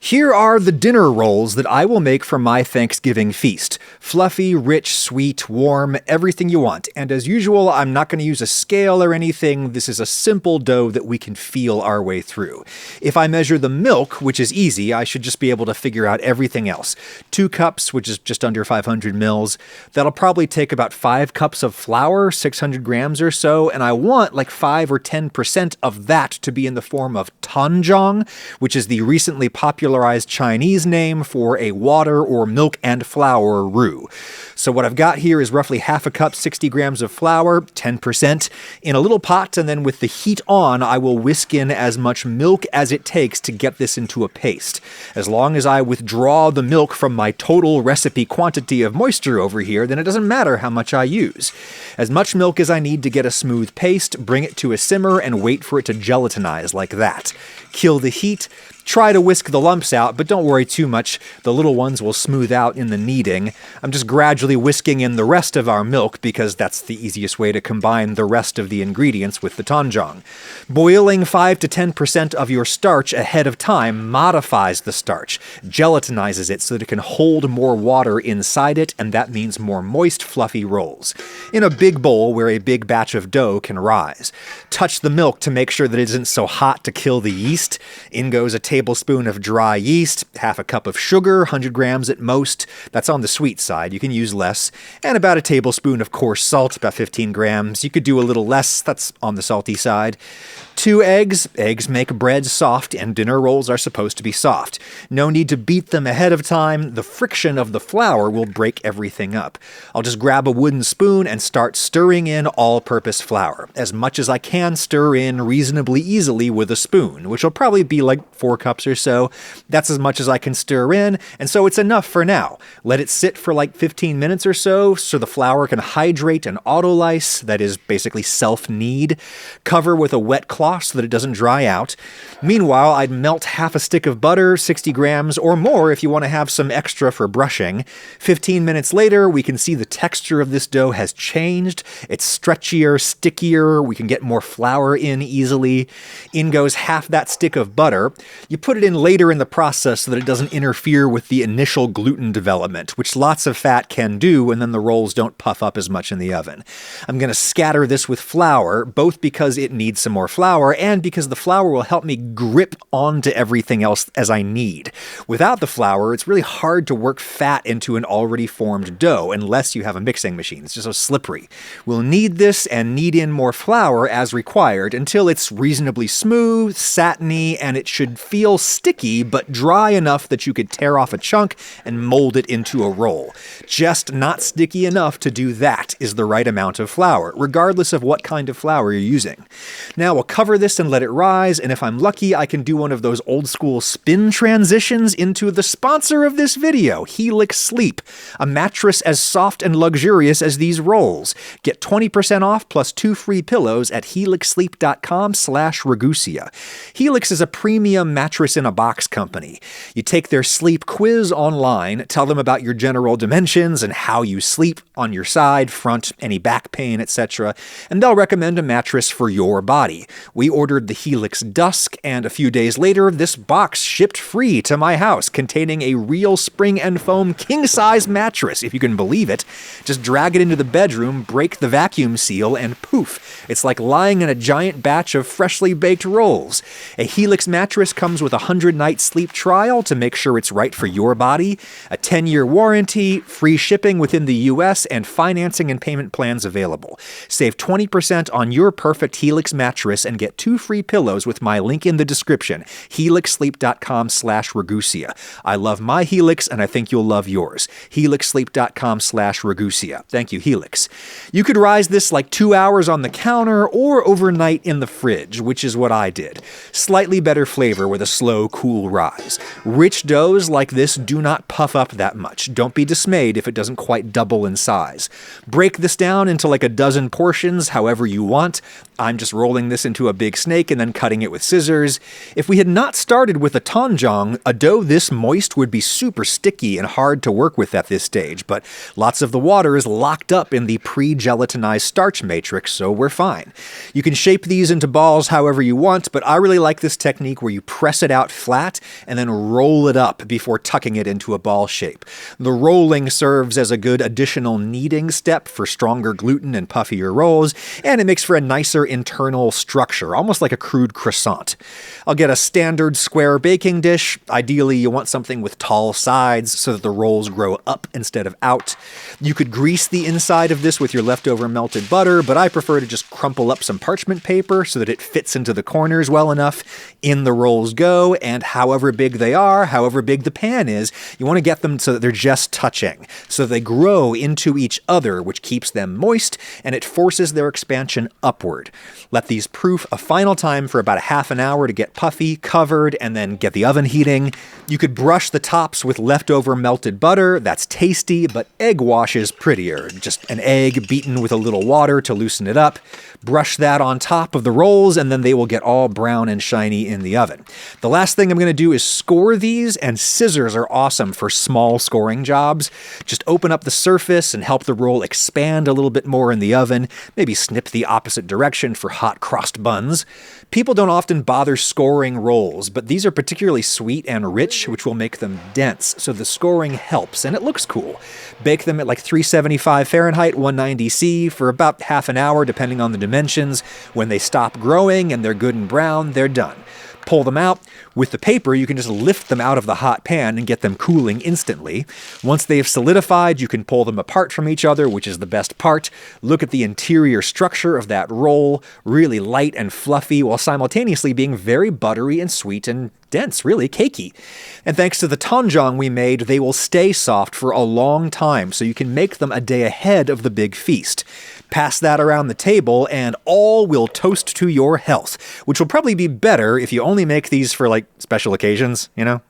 Here are the dinner rolls that I will make for my Thanksgiving feast. Fluffy, rich, sweet, warm, everything you want. And as usual, I'm not going to use a scale or anything. This is a simple dough that we can feel our way through. If I measure the milk, which is easy, I should just be able to figure out everything else. 2 cups, which is just under 500 mils. That'll probably take about 5 cups of flour, 600 grams or so, and I want like 5 or 10% of that to be in the form of tanjiang, which is the recently popularized Chinese name for a water or milk and flour roux. So what I've got here is roughly half a cup, 60 grams of flour, 10%, in a little pot, and then with the heat on, I will whisk in as much milk as it takes to get this into a paste. As long as I withdraw the milk from my total recipe quantity of moisture over here, then it doesn't matter how much I use. As much milk as I need to get a smooth paste, bring it to a simmer, and wait for it to gelatinize like that. Kill the heat. Try to whisk the lumps out, but don't worry too much. The little ones will smooth out in the kneading. I'm just gradually whisking in the rest of our milk because that's the easiest way to combine the rest of the ingredients with the tanjiang. Boiling 5 to 10% of your starch ahead of time modifies the starch, gelatinizes it so that it can hold more water inside it, and that means more moist, fluffy rolls. In a big bowl where a big batch of dough can rise. Touch the milk to make sure that it isn't so hot to kill the yeast. In goes a tablespoon of dry yeast, half a cup of sugar, 100 grams at most. That's on the sweet side. You can use less. And about a tablespoon of coarse salt, about 15 grams. You could do a little less. That's on the salty side. 2 eggs. Eggs make bread soft, and dinner rolls are supposed to be soft. No need to beat them ahead of time. The friction of the flour will break everything up. I'll just grab a wooden spoon and start stirring in all-purpose flour. As much as I can stir in reasonably easily with a spoon, which will probably be like 4 cups or so. That's as much as I can stir in, and so it's enough for now. Let it sit for like 15 minutes or so the flour can hydrate and autolyse, that is basically self-knead. Cover with a wet cloth so that it doesn't dry out. Meanwhile, I'd melt half a stick of butter, 60 grams or more if you want to have some extra for brushing. 15 minutes later, we can see the texture of this dough has changed. It's stretchier, stickier. We can get more flour in easily. In goes half that stick of butter. You put it in later in the process so that it doesn't interfere with the initial gluten development, which lots of fat can do, and then the rolls don't puff up as much in the oven. I'm going to scatter this with flour, both because it needs some more flour and because the flour will help me grip onto everything else as I need. Without the flour, it's really hard to work fat into an already formed dough unless you have a mixing machine. It's just so slippery. We'll knead this and knead in more flour as required until it's reasonably smooth, satiny, and it should feel sticky but dry enough that you could tear off a chunk and mold it into a roll. Just not sticky enough to do that is the right amount of flour, regardless of what kind of flour you're using. Now we'll cover this and let it rise, and if I'm lucky, I can do one of those old school spin transitions into the sponsor of this video, Helix Sleep, a mattress as soft and luxurious as these rolls. Get 20% off plus 2 free pillows at helixsleep.com/Ragusia. Helix is a premium mattress-in-a-box company. You take their sleep quiz online, tell them about your general dimensions and how you sleep on your side, front, any back pain, etc., and they'll recommend a mattress for your body. We ordered the Helix Dusk, and a few days later, this box shipped free to my house containing a real spring and foam king-size mattress, if you can believe it. Just drag it into the bedroom, break the vacuum seal, and poof, it's like lying in a giant batch of freshly baked rolls. A Helix mattress comes with a 100-night sleep trial to make sure it's right for your body, a 10-year warranty, free shipping within the US, and financing and payment plans available. Save 20% on your perfect Helix mattress and get 2 free pillows with my link in the description, helixsleep.com/Ragusia. I love my Helix, and I think you'll love yours. helixsleep.com/Ragusia. Thank you, Helix. You could rise this like 2 hours on the counter or overnight in the fridge, which is what I did. Slightly better flavor with a slow, cool rise. Rich doughs like this do not puff up that much. Don't be dismayed if it doesn't quite double in size. Break this down into like a dozen portions, however you want. I'm just rolling this into a big snake and then cutting it with scissors. If we had not started with a tanjong, a dough this moist would be super sticky and hard to work with at this stage, but lots of the water is locked up in the pre-gelatinized starch matrix, so we're fine. You can shape these into balls however you want, but I really like this technique where you press it out flat and then roll it up before tucking it into a ball shape. The rolling serves as a good additional kneading step for stronger gluten and puffier rolls, and it makes for a nicer internal structure, almost like a crude croissant. I'll get a standard square baking dish. Ideally, you want something with tall sides so that the rolls grow up instead of out. You could grease the inside of this with your leftover melted butter, but I prefer to just crumple up some parchment paper so that it fits into the corners well enough. In the rolls go, and however big they are, however big the pan is, you want to get them so that they're just touching, so they grow into each other, which keeps them moist, and it forces their expansion upward. Let these proof a final time for about a half an hour to get puffy, covered, and then get the oven heating. You could brush the tops with leftover melted butter. That's tasty, but egg wash is prettier. Just an egg beaten with a little water to loosen it up. Brush that on top of the rolls, and then they will get all brown and shiny in the oven. The last thing I'm going to do is score these, and scissors are awesome for small scoring jobs. Just open up the surface and help the roll expand a little bit more in the oven. Maybe snip the opposite direction for hot crossed buns. People don't often bother scoring rolls, but these are particularly sweet and rich, which will make them dense, so the scoring helps, and it looks cool. Bake them at like 375 Fahrenheit, 190 C for about half an hour, depending on the dimensions. When they stop growing and they're good and brown, they're done. Pull them out. With the paper, you can just lift them out of the hot pan and get them cooling instantly. Once they've solidified, you can pull them apart from each other, which is the best part. Look at the interior structure of that roll, really light and fluffy, while simultaneously being very buttery and sweet and dense, really cakey. And thanks to the tanjong we made, they will stay soft for a long time, so you can make them a day ahead of the big feast. Pass that around the table, and all will toast to your health, which will probably be better if you only make these for, like, special occasions, you know?